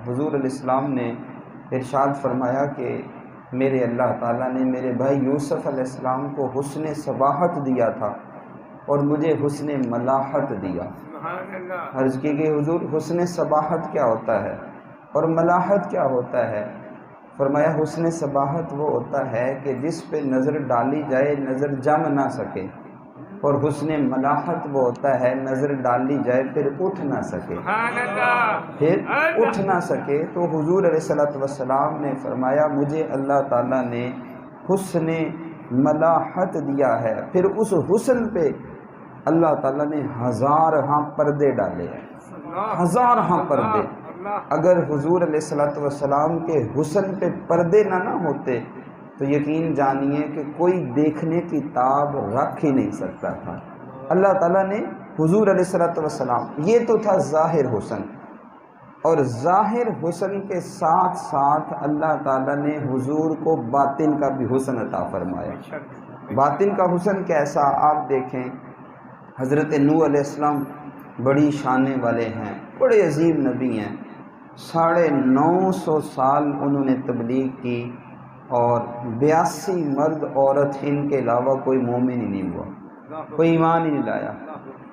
حضور علیہ السلام نے ارشاد فرمایا کہ میرے اللہ تعالیٰ نے میرے بھائی یوسف علیہ السلام کو حسن صباحت دیا تھا اور مجھے حسن ملاحت دیا۔ عرض کی کہ حضور حسن صباحت کیا ہوتا ہے اور ملاحت کیا ہوتا ہے؟ فرمایا حسن صباحت وہ ہوتا ہے کہ جس پہ نظر ڈالی جائے نظر جم نہ سکے، اور حسن ملاحت وہ ہوتا ہے نظر ڈالی جائے پھر اٹھ نہ سکے، پھر اٹھ نہ سکے۔ تو حضور علیہ السلام نے فرمایا مجھے اللہ تعالیٰ نے حسن ملاحت دیا ہے، پھر اس حسن پہ اللہ تعالیٰ نے ہزارہاں پردے ڈالے، ہزارہاں پردے۔ اگر حضور علیہ السلام کے حسن پہ پردے نہ ہوتے تو یقین جانیے کہ کوئی دیکھنے کی تاب رکھ ہی نہیں سکتا تھا۔ اللہ تعالیٰ نے حضور علیہ السلام، یہ تو تھا ظاہر حسن، اور ظاہر حسن کے ساتھ ساتھ اللہ تعالیٰ نے حضور کو باطن کا بھی حسن عطا فرمایا۔ باطن کا حسن کیسا؟ آپ دیکھیں حضرت نوح علیہ السلام بڑی شان والے ہیں، بڑے عظیم نبی ہیں، 950 سال انہوں نے تبلیغ کی اور 82 مرد عورت ان کے علاوہ کوئی مومن ہی نہیں ہوا، کوئی ایمان ہی نہیں لایا۔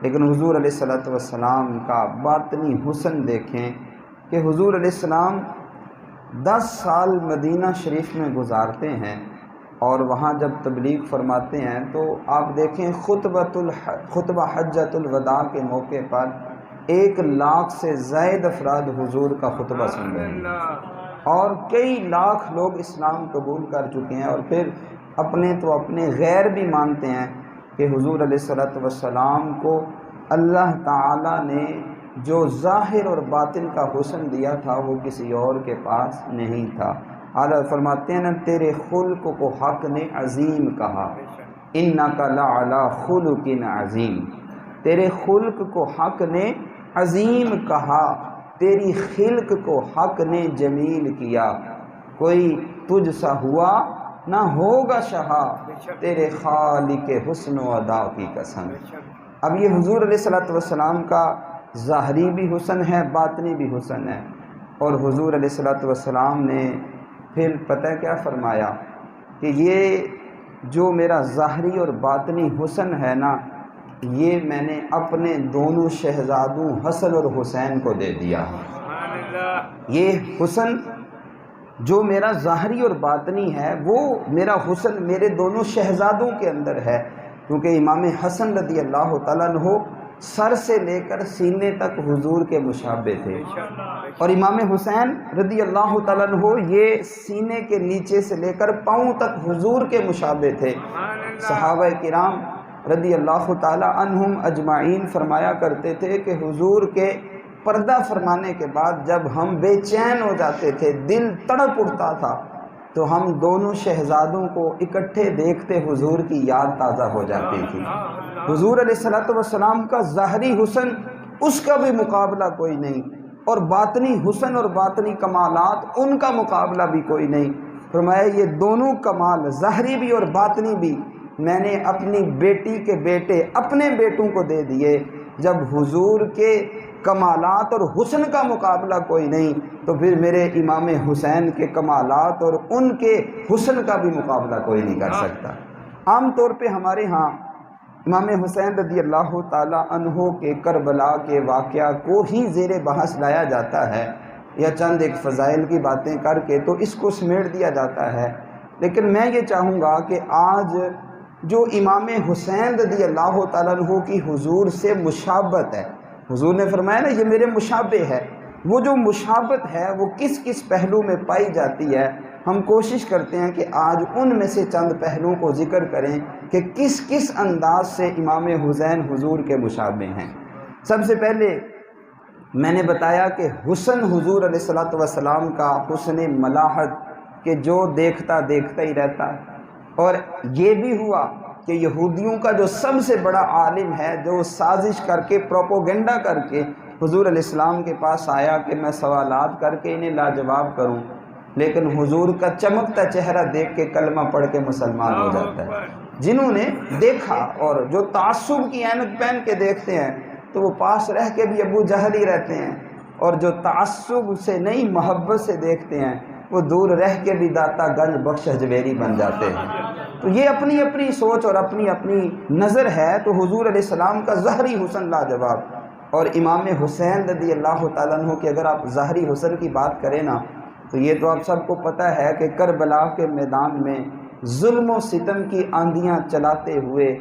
لیکن حضور علیہ السلام کا باطنی حسن دیکھیں کہ حضور علیہ السلام 10 سال مدینہ شریف میں گزارتے ہیں اور وہاں جب تبلیغ فرماتے ہیں تو آپ دیکھیں خطبہ حجۃ الوداع کے موقع پر 1 لاکھ سے زائد افراد حضور کا خطبہ سن رہے ہیں، اور کئی لاکھ لوگ اسلام قبول کر چکے ہیں، اور پھر اپنے تو اپنے غیر بھی مانتے ہیں کہ حضور علیہ السلام کو اللہ تعالیٰ نے جو ظاہر اور باطن کا حسن دیا تھا وہ کسی اور کے پاس نہیں تھا۔ اعلیٰ فرماتے ہیں نا تیرے خلق کو حق نے عظیم کہا، انک لعلی خلق عظیم، تیرے خلق کو حق نے عظیم کہا، تیری خلق کو حق نے جمیل کیا، کوئی تجھ سا ہوا نہ ہوگا شہا، تیرے خالق حسن و ادا کی قسم۔ اب یہ حضور علیہ السلام کا ظاہری بھی حسن ہے، باطنی بھی حسن ہے، اور حضور علیہ السلام نے پھر پتہ کیا فرمایا کہ یہ جو میرا ظاہری اور باطنی حسن ہے نا، یہ میں نے اپنے دونوں شہزادوں حسن اور حسین کو دے دیا۔ یہ حسن جو میرا ظاہری اور باطنی ہے وہ میرا حسن میرے دونوں شہزادوں کے اندر ہے، کیونکہ امام حسن رضی اللہ تعالیٰ عنہ سر سے لے کر سینے تک حضور کے مشابہ تھے، اور امام حسین رضی اللہ تعالیٰ عنہ یہ سینے کے نیچے سے لے کر پاؤں تک حضور کے مشابہ تھے۔ صحابہ کرام رضی اللہ تعالیٰ عنہم اجمعین فرمایا کرتے تھے کہ حضور کے پردہ فرمانے کے بعد جب ہم بے چین ہو جاتے تھے، دل تڑپ اٹھتا تھا، تو ہم دونوں شہزادوں کو اکٹھے دیکھتے حضور کی یاد تازہ ہو جاتی تھی۔ حضور علیہ السلام کا ظاہری حسن اس کا بھی مقابلہ کوئی نہیں، اور باطنی حسن اور باطنی کمالات ان کا مقابلہ بھی کوئی نہیں۔ فرمایا یہ دونوں کمال ظاہری بھی اور باطنی بھی میں نے اپنی بیٹی کے بیٹے اپنے بیٹوں کو دے دیے۔ جب حضور کے کمالات اور حسن کا مقابلہ کوئی نہیں تو پھر میرے امام حسین کے کمالات اور ان کے حسن کا بھی مقابلہ کوئی نہیں کر سکتا۔ عام طور پہ ہمارے ہاں امام حسین رضی اللہ تعالی عنہ کے کربلا کے واقعہ کو ہی زیر بحث لایا جاتا ہے، یا چند ایک فضائل کی باتیں کر کے تو اس کو سمیٹ دیا جاتا ہے، لیکن میں یہ چاہوں گا کہ آج جو امام حسین رضی اللہ تعالیٰ عنہ کی حضور سے مشابہت ہے، حضور نے فرمایا نا یہ میرے مشابہ ہے، وہ جو مشابہت ہے وہ کس کس پہلو میں پائی جاتی ہے، ہم کوشش کرتے ہیں کہ آج ان میں سے چند پہلوؤں کو ذکر کریں کہ کس کس انداز سے امام حسین حضور کے مشابہ ہیں۔ سب سے پہلے میں نے بتایا کہ حسن حضور علیہ السلام کا حسن ملاحت کہ جو دیکھتا دیکھتا ہی رہتا ہے، اور یہ بھی ہوا کہ یہودیوں کا جو سب سے بڑا عالم ہے جو سازش کر کے پروپوگنڈا کر کے حضور علیہ السلام کے پاس آیا کہ میں سوالات کر کے انہیں لاجواب کروں، لیکن حضور کا چمکتا چہرہ دیکھ کے کلمہ پڑھ کے مسلمان ہو جاتا ہے۔ جنہوں نے دیکھا اور جو تعصب کی عینک پہن کے دیکھتے ہیں تو وہ پاس رہ کے بھی ابو جہل ہی رہتے ہیں، اور جو تعصب سے نہیں محبت سے دیکھتے ہیں وہ دور رہ کے بھی داتا گنج بخش حجویری بن جاتے ہیں۔ تو یہ اپنی اپنی سوچ اور اپنی اپنی نظر ہے۔ تو حضور علیہ السلام کا ظاہری حسن لاجواب، اور امام حسین رضی اللہ تعالیٰ عنہ کہ اگر آپ ظاہری حسن کی بات کریں نا تو یہ تو آپ سب کو پتہ ہے کہ کربلا کے میدان میں ظلم و ستم کی آندیاں چلاتے ہوئے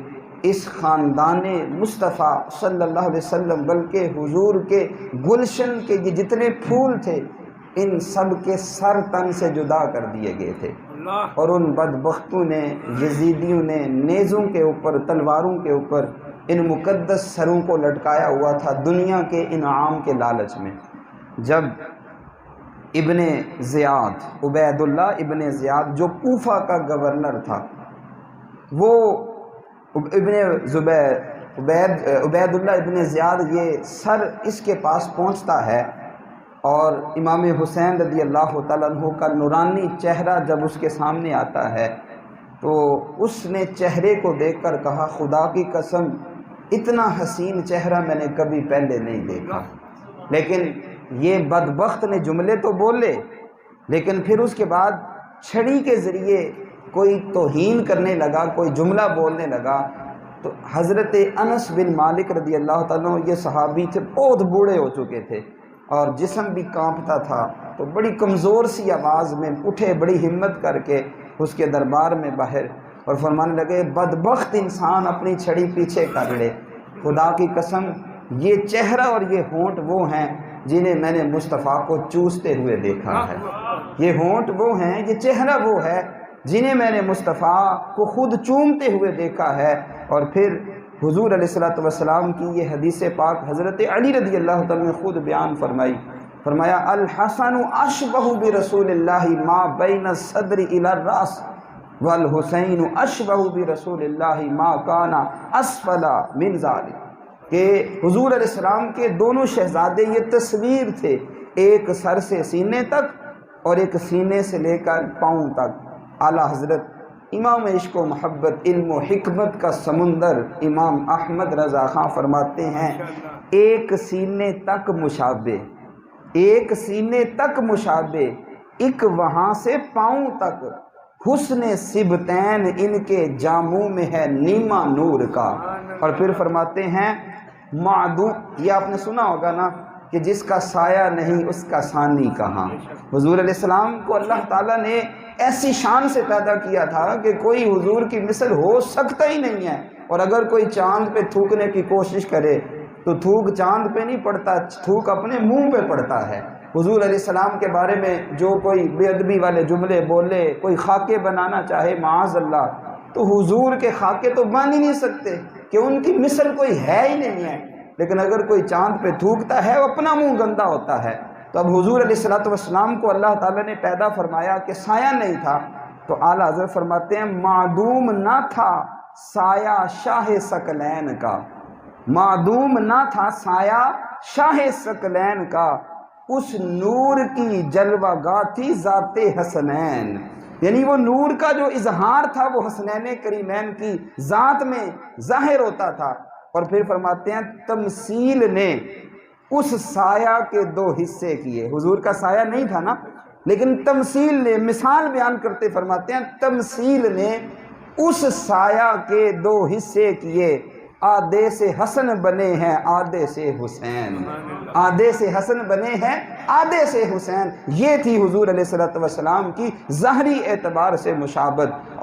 اس خاندان مصطفیٰ صلی اللہ علیہ وسلم بلکہ حضور کے گلشن کے یہ جتنے پھول تھے ان سب کے سر تن سے جدا کر دیے گئے تھے، اور ان بدبختوں نے، یزیدیوں نے نیزوں کے اوپر، تلواروں کے اوپر ان مقدس سروں کو لٹکایا ہوا تھا دنیا کے انعام کے لالچ میں۔ جب ابن زیاد، عبید اللہ ابن زیاد جو کوفہ کا گورنر تھا، وہ عبید اللہ ابن زیاد یہ سر اس کے پاس پہنچتا ہے، اور امام حسین رضی اللہ تعالیٰ عنہ کا نورانی چہرہ جب اس کے سامنے آتا ہے تو اس نے چہرے کو دیکھ کر کہا خدا کی قسم اتنا حسین چہرہ میں نے کبھی پہلے نہیں دیکھا۔ لیکن یہ بدبخت نے جملے تو بولے، لیکن پھر اس کے بعد چھڑی کے ذریعے کوئی توہین کرنے لگا، کوئی جملہ بولنے لگا۔ تو حضرت انس بن مالک رضی اللہ تعالیٰ عنہ یہ صحابی تھے، بہت بوڑھے ہو چکے تھے اور جسم بھی کانپتا تھا، تو بڑی کمزور سی آواز میں اٹھے، بڑی ہمت کر کے اس کے دربار میں باہر، اور فرمانے لگے بدبخت انسان اپنی چھڑی پیچھے کر لے، خدا کی قسم یہ چہرہ اور یہ ہونٹ وہ ہیں جنہیں میں نے مصطفیٰ کو چوستے ہوئے دیکھا ہے، یہ ہونٹ وہ ہیں، یہ چہرہ وہ ہے جنہیں میں نے مصطفیٰ کو خود چومتے ہوئے دیکھا ہے۔ اور پھر حضور علیہ السلام کی یہ حدیث پاک حضرت علی رضی اللہ تعالیٰ نے خود بیان فرمایا الحسن اشبہ برسول اللہ ما بین الصدر الی الراس والحسین اشبہ برسول اللہ ما کان اسفل من ذلک، کہ حضور علیہ السلام کے دونوں شہزادے یہ تصویر تھے، ایک سر سے سینے تک اور ایک سینے سے لے کر پاؤں تک۔ اعلیٰ حضرت امام عشق و محبت علم و حکمت کا سمندر امام احمد رضا خان فرماتے ہیں ایک سینے تک مشابہ، ایک سینے تک مشابہ، ایک وہاں سے پاؤں تک، حسن سبتین ان کے جاموں میں ہے نیما نور کا۔ اور پھر فرماتے ہیں معدوم، یہ آپ نے سنا ہوگا نا کہ جس کا سایہ نہیں اس کا ثانی کہاں۔ حضور علیہ السلام کو اللہ تعالیٰ نے ایسی شان سے پیدا کیا تھا کہ کوئی حضور کی مثل ہو سکتا ہی نہیں ہے، اور اگر کوئی چاند پہ تھوکنے کی کوشش کرے تو تھوک چاند پہ نہیں پڑتا، تھوک اپنے منہ پہ پڑتا ہے۔ حضور علیہ السلام کے بارے میں جو کوئی بے ادبی والے جملے بولے، کوئی خاکے بنانا چاہے معاذ اللہ، تو حضور کے خاکے تو بن ہی نہیں سکتے کہ ان کی مثل کوئی ہے ہی نہیں ہے۔ لیکن اگر کوئی چاند پہ تھوکتا ہے وہ اپنا منہ گندا ہوتا ہے۔ تو اب حضور علیہ السلام کو اللہ تعالیٰ نے پیدا فرمایا کہ سایہ نہیں تھا، تو اعلیٰ حضرت فرماتے ہیں معدوم نہ تھا سایہ شاہ ثقلین کا، معدوم نہ تھا سایہ شاہ ثقلین کا، اس نور کی جلوہ گاہ تھی ذات حسنین، یعنی وہ نور کا جو اظہار تھا وہ حسنین کریمین کی ذات میں ظاہر ہوتا تھا۔ اور پھر فرماتے ہیں تمثیل نے اس سایہ کے دو حصے کیے، حضور کا سایہ نہیں تھا نا، لیکن تمثیل نے، مثال بیان کرتے فرماتے ہیں تمثیل نے اس سایہ کے دو حصے کیے، آدھے سے حسن بنے ہیں آدھے سے حسین، آدھے سے حسن بنے ہیں آدھے سے حسین۔ یہ تھی حضور علیہ السلام کی ظاہری اعتبار سے مشابہت۔